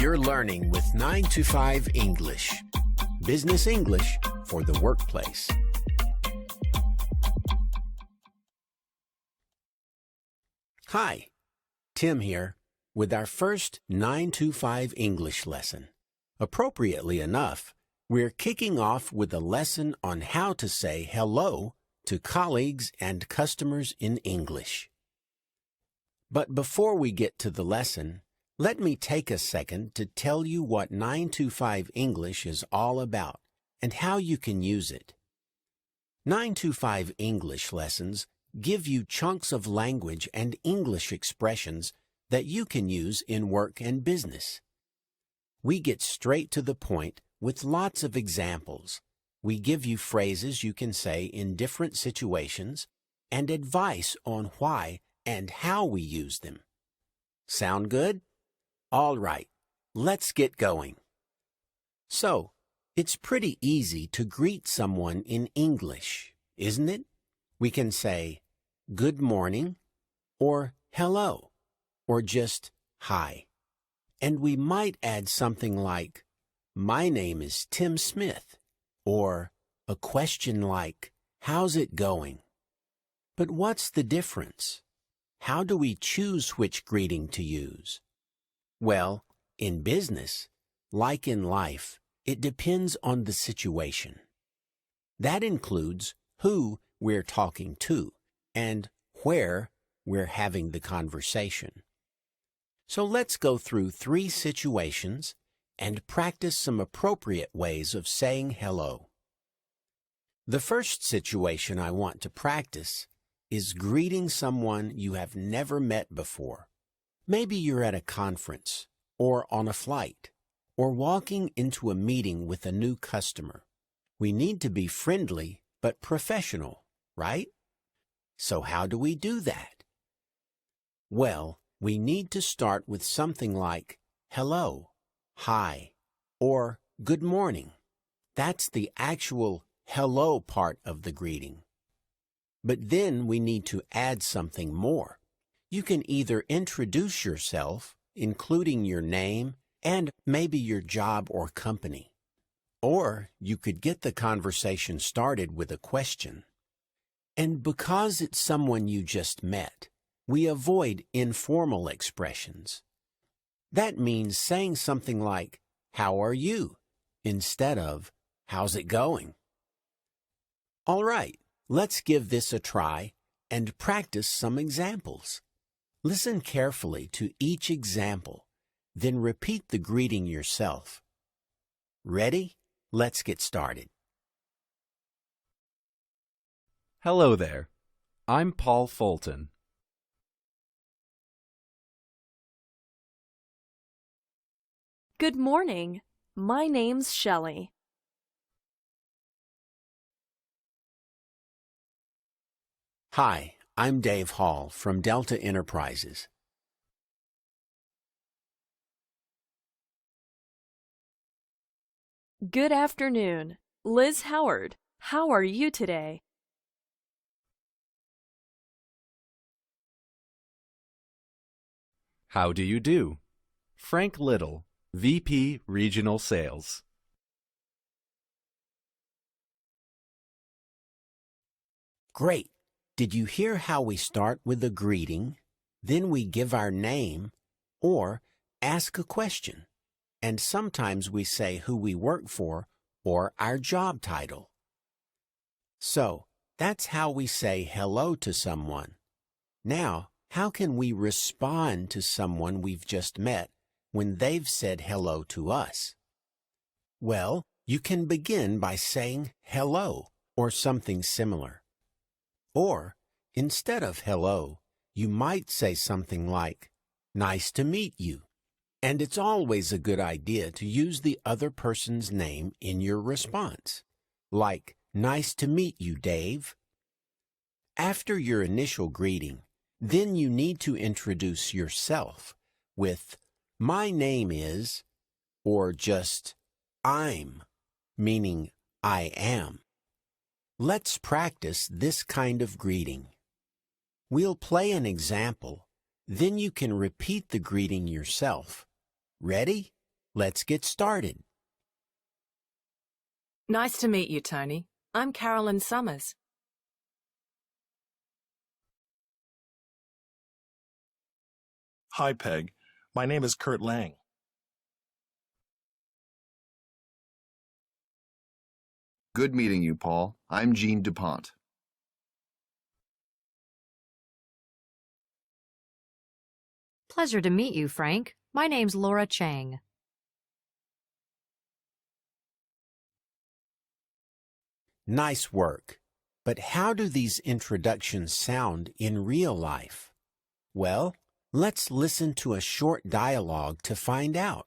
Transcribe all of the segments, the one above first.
You're learning with 9 to 5 English. Business English for the workplace. Hi, Tim here with our first 9 to 5 English lesson. Appropriately enough, we're kicking off with a lesson on how to say hello to colleagues and customers in English. But before we get to the lesson, let me take a second to tell you what 9 to 5 English is all about and how you can use it. 9 to 5 English lessons give you chunks of language and English expressions that you can use in work and business. We get straight to the point with lots of examples. We give you phrases you can say in different situations and advice on why and how we use them. Sound good? All right, let's get going. So, it's pretty easy to greet someone in English, isn't it? We can say, good morning, or hello, or just hi. And we might add something like, my name is Tim Smith, or a question like, how's it going? But what's the difference? How do we choose which greeting to use? Well, in business, like in life, it depends on the situation. That includes who we're talking to and where we're having the conversation. So let's go through 3 situations and practice some appropriate ways of saying hello. The first situation I want to practice is greeting someone you have never met before. Maybe you're at a conference, or on a flight, or walking into a meeting with a new customer. We need to be friendly but professional, right? So how do we do that? Well, we need to start with something like hello, hi, or good morning. That's the actual hello part of the greeting. But then we need to add something more. You can either introduce yourself, including your name and maybe your job or company. Or you could get the conversation started with a question. And because it's someone you just met, we avoid informal expressions. That means saying something like, how are you? Instead of, how's it going? All right, let's give this a try and practice some examples. Listen carefully to each example, then repeat the greeting yourself. Ready? Let's get started. Hello there. I'm Paul Fulton. Good morning. My name's Shelley. Hi, I'm Dave Hall from Delta Enterprises. Good afternoon. Liz Howard. How are you today? How do you do? Frank Little, VP Regional Sales. Great. Did you hear how we start with a greeting, then we give our name, or ask a question, and sometimes we say who we work for or our job title? So, that's how we say hello to someone. Now, how can we respond to someone we've just met when they've said hello to us? Well, you can begin by saying hello or something similar. Or, instead of hello, you might say something like, nice to meet you. And it's always a good idea to use the other person's name in your response, like, nice to meet you, Dave. After your initial greeting, then you need to introduce yourself with, my name is, or just, I'm, meaning I am. Let's practice this kind of greeting. We'll play an example, then you can repeat the greeting yourself. Ready? Let's get started. Nice to meet you, Tony. I'm Carolyn Summers. Hi, Peg. My name is Kurt Lang. Good meeting you, Paul. I'm Jean DuPont. Pleasure to meet you, Frank. My name's Laura Chang. Nice work. But how do these introductions sound in real life? Well, let's listen to a short dialogue to find out.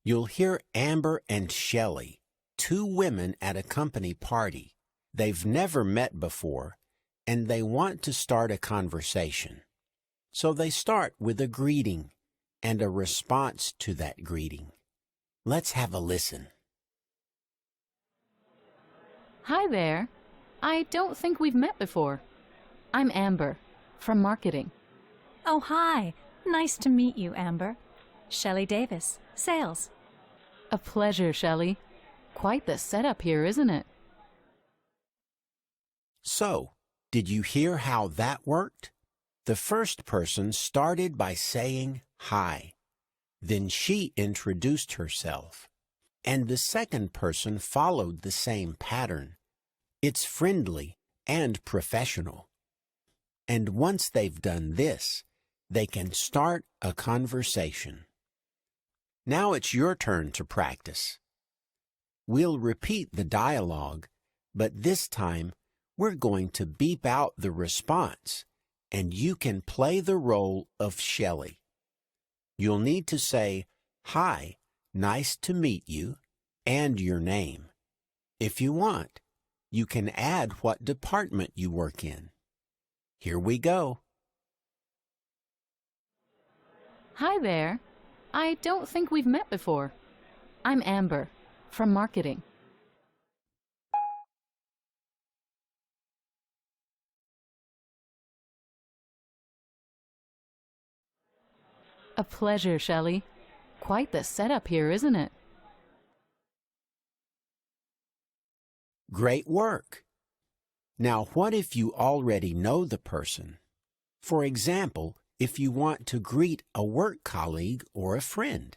You'll hear Amber and Shelley, two women at a company party. They've never met before, and they want to start a conversation. So they start with a greeting and a response to that greeting. Let's have a listen. Hi there. I don't think we've met before. I'm Amber, from marketing. Oh, hi. Nice to meet you, Amber. Shelley Davis, sales. A pleasure, Shelley. Quite the setup here, isn't it? So, did you hear how that worked? The first person started by saying hi. Then she introduced herself. And the second person followed the same pattern. It's friendly and professional. And once they've done this, they can start a conversation. Now it's your turn to practice. We'll repeat the dialogue, but this time we're going to beep out the response, and you can play the role of Shelley. You'll need to say, "Hi, nice to meet you," and your name. If you want, you can add what department you work in. Here we go. Hi there. I don't think we've met before. I'm Amber, from marketing. A pleasure, Shelley. Quite the setup here, isn't it? Great work. Now, what if you already know the person? For example, if you want to greet a work colleague or a friend.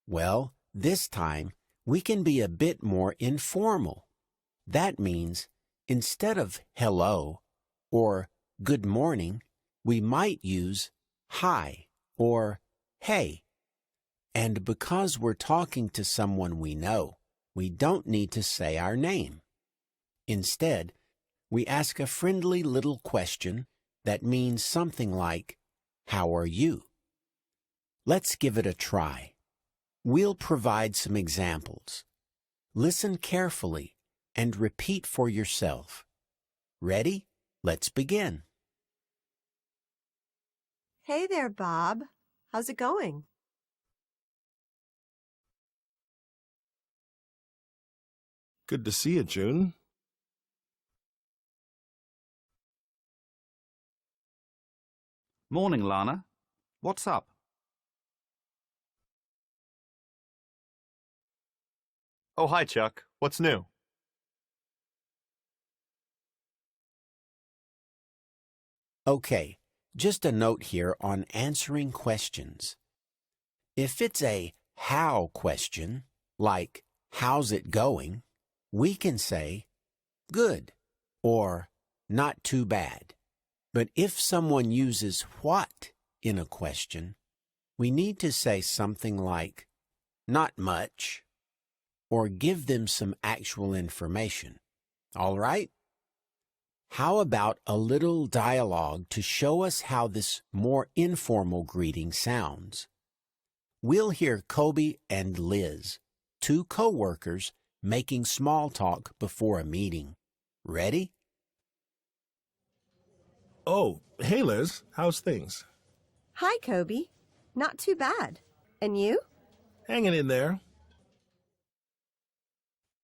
Well, this time, we can be a bit more informal. That means, instead of hello or good morning, we might use hi or hey. And because we're talking to someone we know, we don't need to say our name. Instead, we ask a friendly little question that means something like, "How are you?" Let's give it a try. We'll provide some examples. Listen carefully and repeat for yourself. Ready? Let's begin. Hey there, Bob. How's it going? Good to see you, June. Morning, Lana. What's up? Oh, hi, Chuck. What's new? Okay, just a note here on answering questions. If it's a how question, like how's it going, we can say good or not too bad. But if someone uses what in a question, we need to say something like not much or give them some actual information. All right? How about a little dialogue to show us how this more informal greeting sounds? We'll hear Kobe and Liz, two co-workers, making small talk before a meeting. Ready? Oh, hey, Liz. How's things? Hi, Kobe. Not too bad. And you? Hanging in there.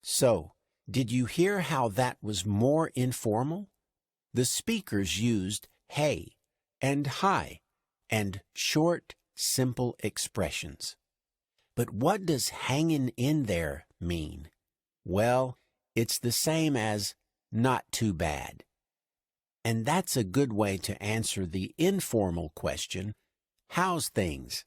So, did you hear how that was more informal? The speakers used hey and hi and short, simple expressions. But what does hanging in there mean? Well, it's the same as not too bad. And that's a good way to answer the informal question, how's things?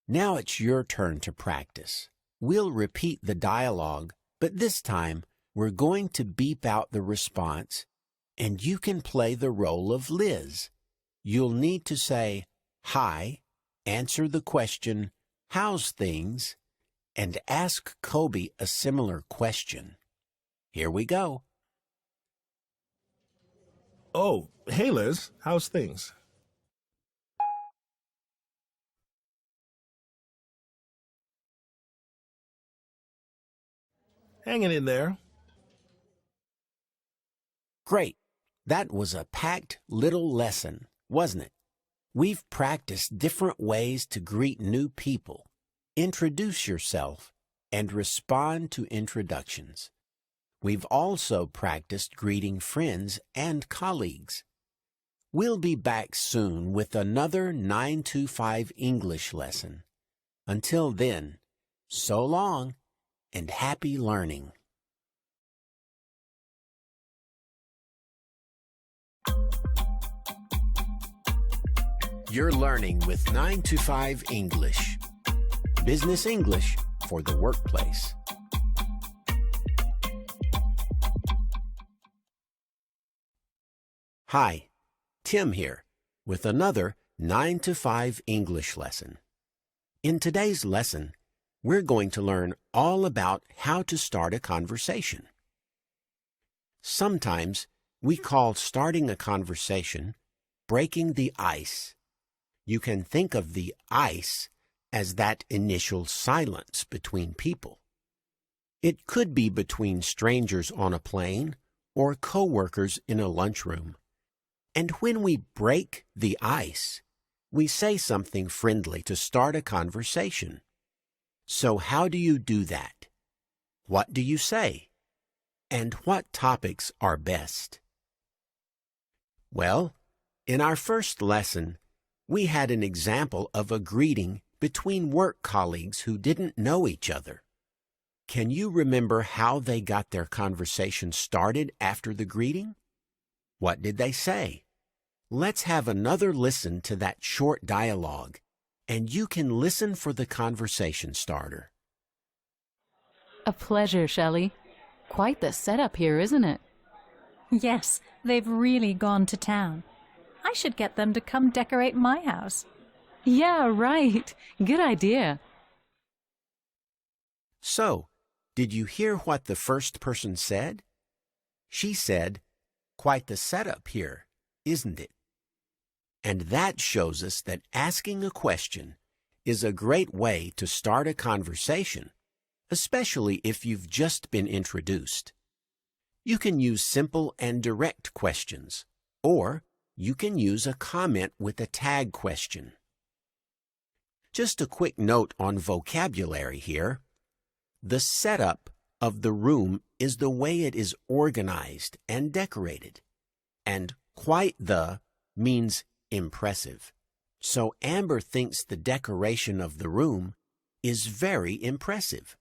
Now it's your turn to practice. We'll repeat the dialogue, but this time we're going to beep out the response, and you can play the role of Liz. You'll need to say, hi, answer the question, how's things, and ask Kobe a similar question. Here we go. Oh, hey Liz, how's things? Hanging in there. Great. That was a packed little lesson, wasn't it? We've practiced different ways to greet new people, introduce yourself, and respond to introductions. We've also practiced greeting friends and colleagues. We'll be back soon with another 925 English lesson. Until then, so long and happy learning. You're learning with 925 English. Business English for the workplace. Hi, Tim here with another 9 to 5 English lesson. In today's lesson, we're going to learn all about how to start a conversation. Sometimes we call starting a conversation breaking the ice. You can think of the ice as that initial silence between people. It could be between strangers on a plane or coworkers in a lunchroom. And when we break the ice, we say something friendly to start a conversation. So how do you do that? What do you say? And what topics are best? Well, in our first lesson, we had an example of a greeting between work colleagues who didn't know each other. Can you remember how they got their conversation started after the greeting? What did they say? Let's have another listen to that short dialogue, and you can listen for the conversation starter. A pleasure, Shelley. Quite the setup here, isn't it? Yes, they've really gone to town. I should get them to come decorate my house. Yeah, right. Good idea. So, did you hear what the first person said? She said, quite the setup here, isn't it? And that shows us that asking a question is a great way to start a conversation, especially if you've just been introduced. You can use simple and direct questions, or you can use a comment with a tag question. Just a quick note on vocabulary here. The setup of the room is the way it is organized and decorated, and quite the means impressive. So Amber thinks the decoration of the room is very impressive,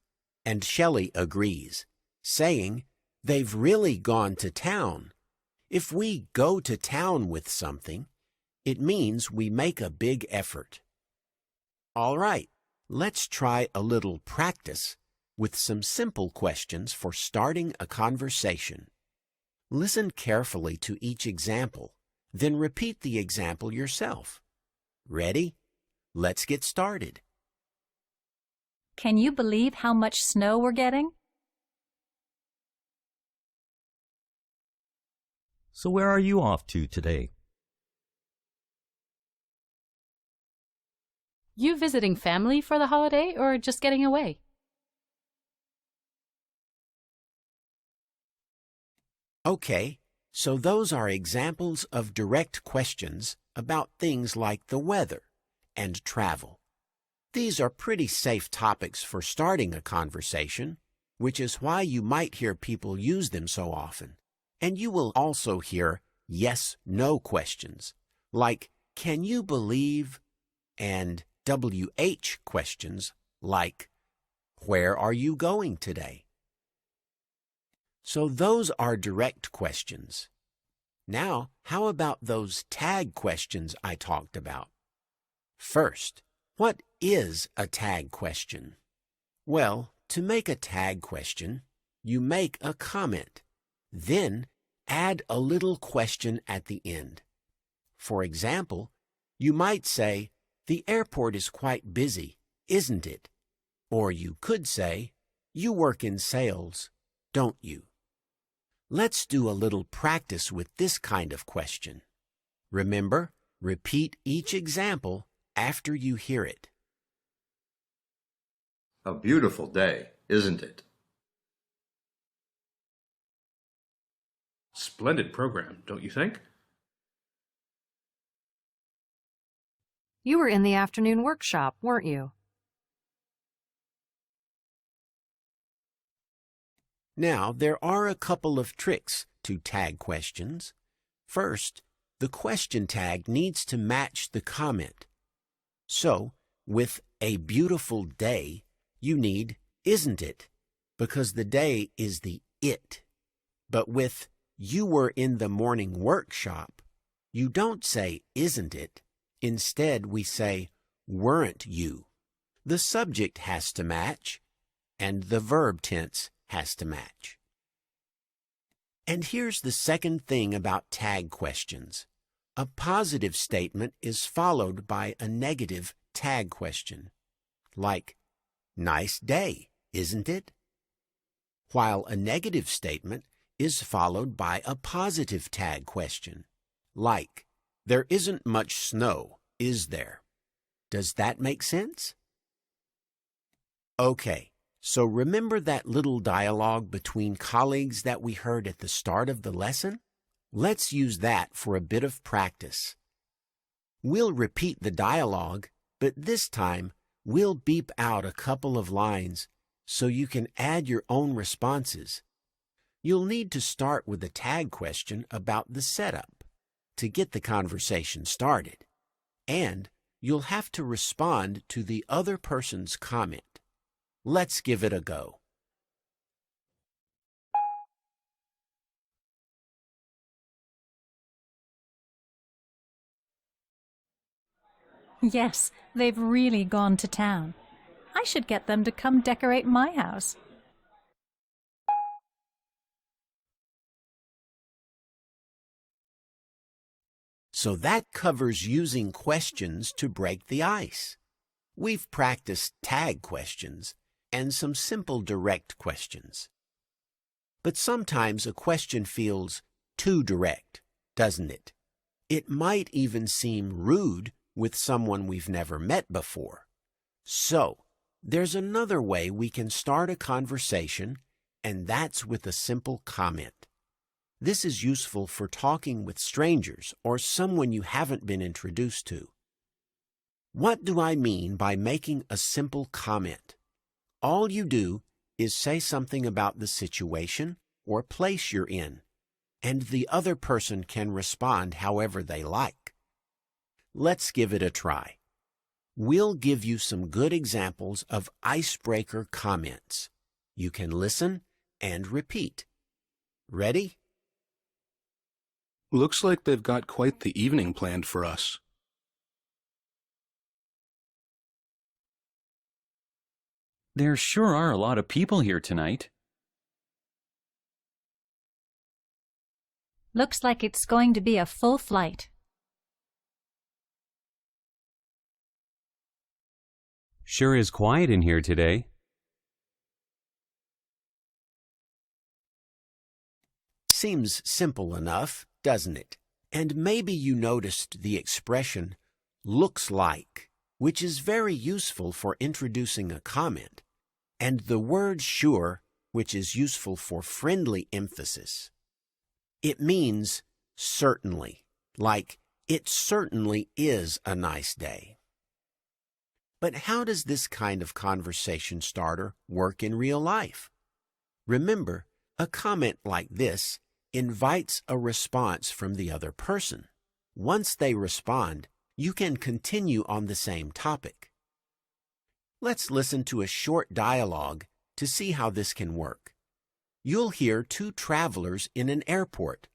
and Shelley agrees, saying, they've really gone to town. If we go to town with something, it means we make a big effort. All right, let's try a little practice with some simple questions for starting a conversation. Listen carefully to each example, then repeat the example yourself. Ready? Let's get started. Can you believe how much snow we're getting? So where are you off to today? You visiting family for the holiday or just getting away? Okay, so those are examples of direct questions about things like the weather and travel. These are pretty safe topics for starting a conversation, which is why you might hear people use them so often. And you will also hear yes/no questions, like, can you believe, and WH questions like, where are you going today? So those are direct questions. Now, how about those tag questions I talked about? First, what is a tag question? Well, to make a tag question, you make a comment. Then, add a little question at the end. For example, you might say, the airport is quite busy, isn't it? Or you could say, you work in sales, don't you? Let's do a little practice with this kind of question. Remember, repeat each example after you hear it. A beautiful day, isn't it? Splendid program, don't you think? You were in the afternoon workshop, weren't you? Now, there are a couple of tricks to tag questions. First, the question tag needs to match the comment. So, with a beautiful day, you need isn't it, because the day is the it. But with you were in the morning workshop, you don't say isn't it. Instead, we say weren't you. The subject has to match, and the verb tense has to match. And here's the second thing about tag questions. A positive statement is followed by a negative tag question, like, nice day, isn't it? While a negative statement is followed by a positive tag question, like, there isn't much snow, is there? Does that make sense? Okay. So remember that little dialogue between colleagues that we heard at the start of the lesson? Let's use that for a bit of practice. We'll repeat the dialogue, but this time we'll beep out a couple of lines so you can add your own responses. You'll need to start with a tag question about the setup to get the conversation started, and you'll have to respond to the other person's comment. Let's give it a go. Yes, they've really gone to town. I should get them to come decorate my house. So that covers using questions to break the ice. We've practiced tag questions and some simple direct questions. But sometimes a question feels too direct, doesn't it? It might even seem rude with someone we've never met before. So, there's another way we can start a conversation, and that's with a simple comment. This is useful for talking with strangers or someone you haven't been introduced to. What do I mean by making a simple comment? All you do is say something about the situation or place you're in, and the other person can respond however they like. Let's give it a try. We'll give you some good examples of icebreaker comments. You can listen and repeat. Ready? Looks like they've got quite the evening planned for us. There sure are a lot of people here tonight. Looks like it's going to be a full flight. Sure is quiet in here today. Seems simple enough, doesn't it? And maybe you noticed the expression, looks like, which is very useful for introducing a comment, and the word sure, which is useful for friendly emphasis. It means certainly, like it certainly is a nice day. But how does this kind of conversation starter work in real life? Remember, a comment like this invites a response from the other person. Once they respond, you can continue on the same topic. Let's listen to a short dialogue to see how this can work. You'll hear two travelers in an airport.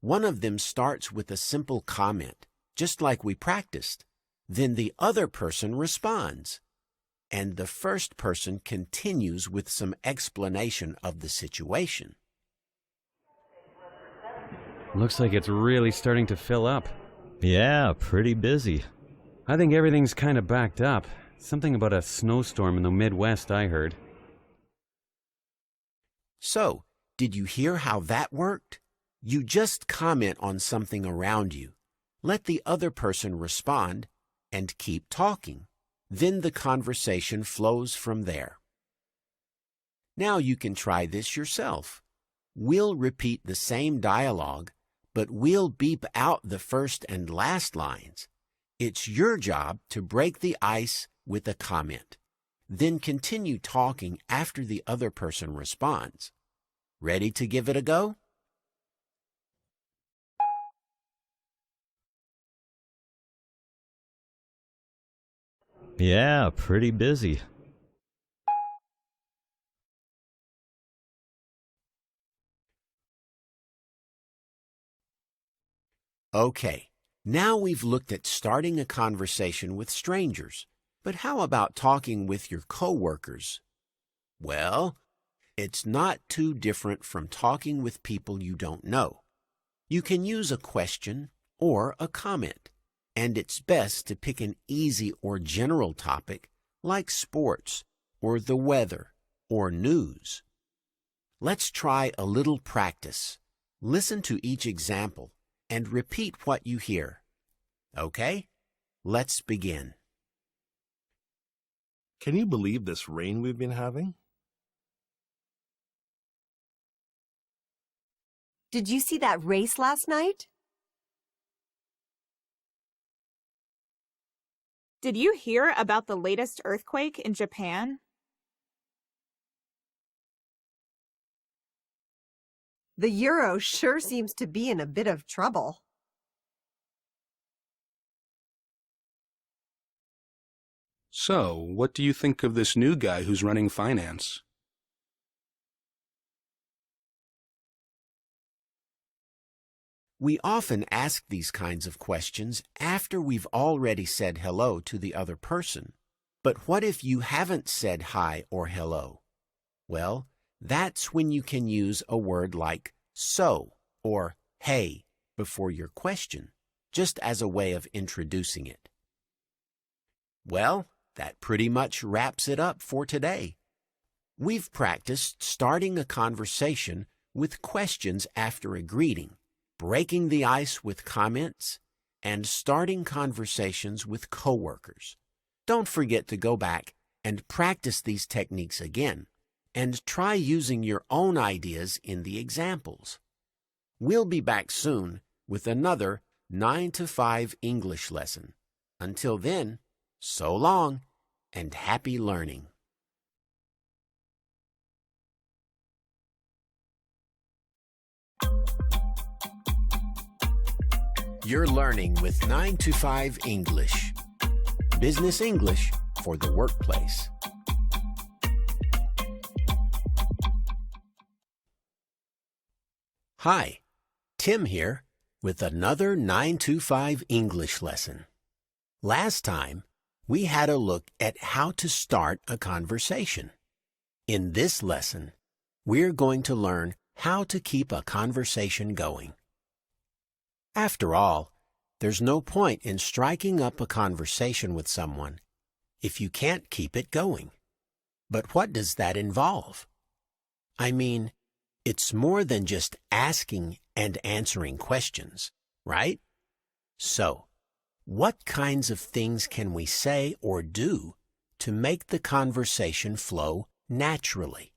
One of them starts with a simple comment, just like we practiced. Then the other person responds, and the first person continues with some explanation of the situation. Looks like it's really starting to fill up. Yeah, pretty busy. I think everything's kind of backed up. Something about a snowstorm in the Midwest, I heard. So, did you hear how that worked? You just comment on something around you. Let the other person respond and keep talking. Then the conversation flows from there. Now you can try this yourself. We'll repeat the same dialogue, but we'll beep out the first and last lines. It's your job to break the ice with a comment. Then continue talking after the other person responds. Ready to give it a go? Yeah, pretty busy. Okay, now we've looked at starting a conversation with strangers. But how about talking with your coworkers? Well, it's not too different from talking with people you don't know. You can use a question or a comment, and it's best to pick an easy or general topic like sports or the weather or news. Let's try a little practice. Listen to each example and repeat what you hear. Okay, let's begin. Can you believe this rain we've been having? Did you see that race last night? Did you hear about the latest earthquake in Japan? The euro sure seems to be in a bit of trouble. So, what do you think of this new guy who's running finance? We often ask these kinds of questions after we've already said hello to the other person. But what if you haven't said hi or hello? Well, that's when you can use a word like so or hey before your question, just as a way of introducing it. Well, that pretty much wraps it up for today. We've practiced starting a conversation with questions after a greeting, breaking the ice with comments, and starting conversations with coworkers. Don't forget to go back and practice these techniques again, and try using your own ideas in the examples. We'll be back soon with another 9 to 5 English lesson. Until then, so long and happy learning. You're learning with 9 to 5 English. Business English for the workplace. Hi, Tim here with another 9 to 5 English lesson. Last time, we had a look at how to start a conversation. In this lesson, we're going to learn how to keep a conversation going. After all, there's no point in striking up a conversation with someone if you can't keep it going. But what does that involve? I mean, it's more than just asking and answering questions, right? So, what kinds of things can we say or do to make the conversation flow naturally?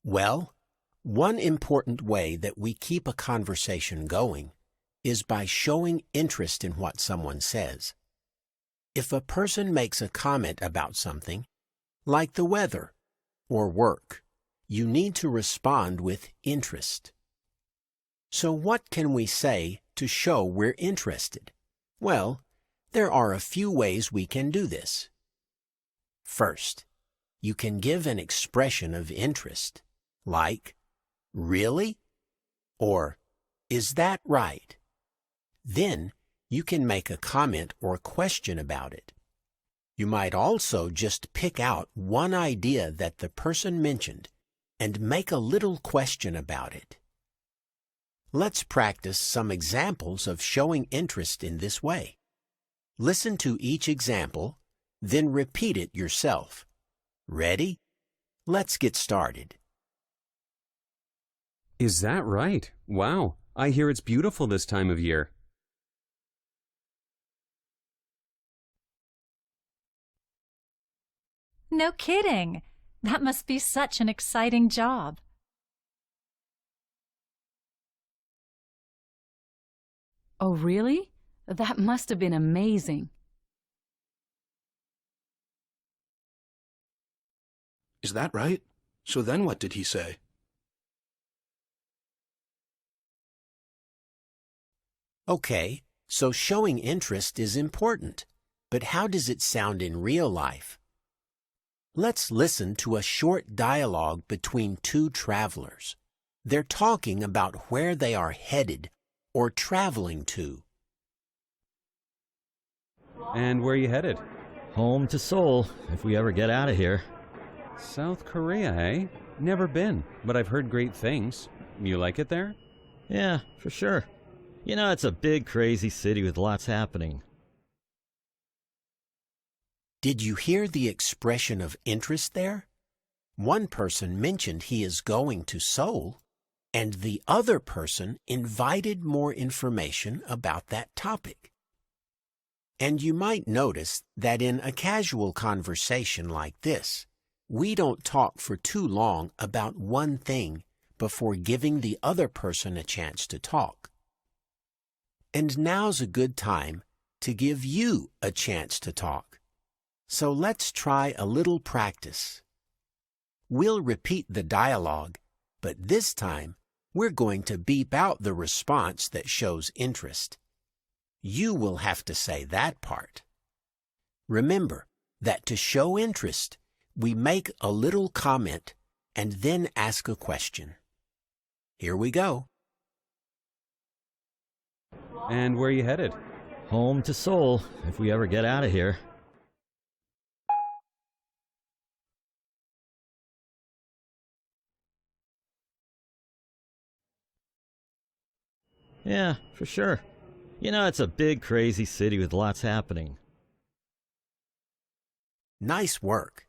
Well, one important way that we keep a conversation going is by showing interest in what someone says. If a person makes a comment about something, like the weather or work, you need to respond with interest. So what can we say to show we're interested? Well, there are a few ways we can do this. First, you can give an expression of interest, like, "Really?" or "Is that right?" Then, you can make a comment or question about it. You might also just pick out one idea that the person mentioned and make a little question about it. Let's practice some examples of showing interest in this way. Listen to each example, then repeat it yourself. Ready? Let's get started. Is that right? Wow, I hear it's beautiful this time of year. No kidding. That must be such an exciting job. Oh, really? That must have been amazing. Is that right? So then what did he say? Okay, so showing interest is important, but how does it sound in real life? Let's listen to a short dialogue between two travelers. They're talking about where they are headed or traveling to. And where are you headed? Home to Seoul, if we ever get out of here. South Korea, eh? Never been, but I've heard great things. You like it there? Yeah, for sure. You know, it's a big, crazy city with lots happening. Did you hear the expression of interest there? One person mentioned he is going to Seoul, and the other person invited more information about that topic. And you might notice that in a casual conversation like this, we don't talk for too long about one thing before giving the other person a chance to talk. And now's a good time to give you a chance to talk. So let's try a little practice. We'll repeat the dialogue, but this time we're going to beep out the response that shows interest. You will have to say that part. Remember that to show interest, we make a little comment and then ask a question. Here we go. And where are you headed? Home to Seoul, if we ever get out of here. Yeah, for sure. You know, it's a big, crazy city with lots happening. Nice work.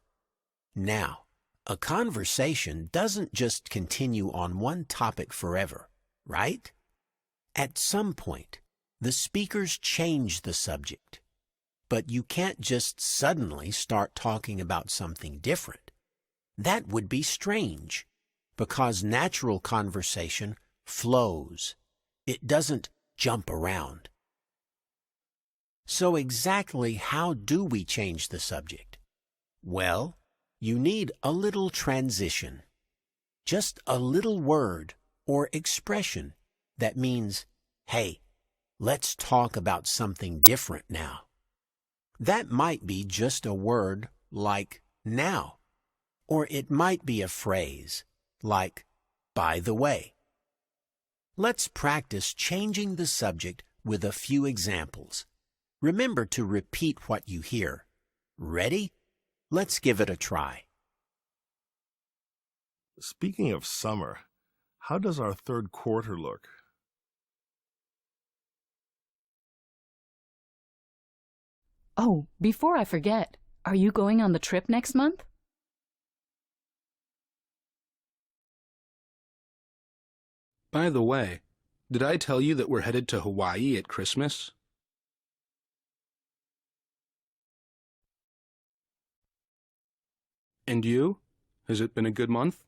Now, a conversation doesn't just continue on one topic forever, right? At some point, the speakers change the subject. But you can't just suddenly start talking about something different. That would be strange, because natural conversation flows. It doesn't jump around. So exactly how do we change the subject? Well, you need a little transition. Just a little word or expression that means, hey, let's talk about something different now. That might be just a word like now, or it might be a phrase like, by the way. Let's practice changing the subject with a few examples. Remember to repeat what you hear. Ready? Let's give it a try. Speaking of summer, how does our third quarter look? Oh, before I forget, are you going on the trip next month? By the way, did I tell you that we're headed to Hawaii at Christmas? And you? Has it been a good month?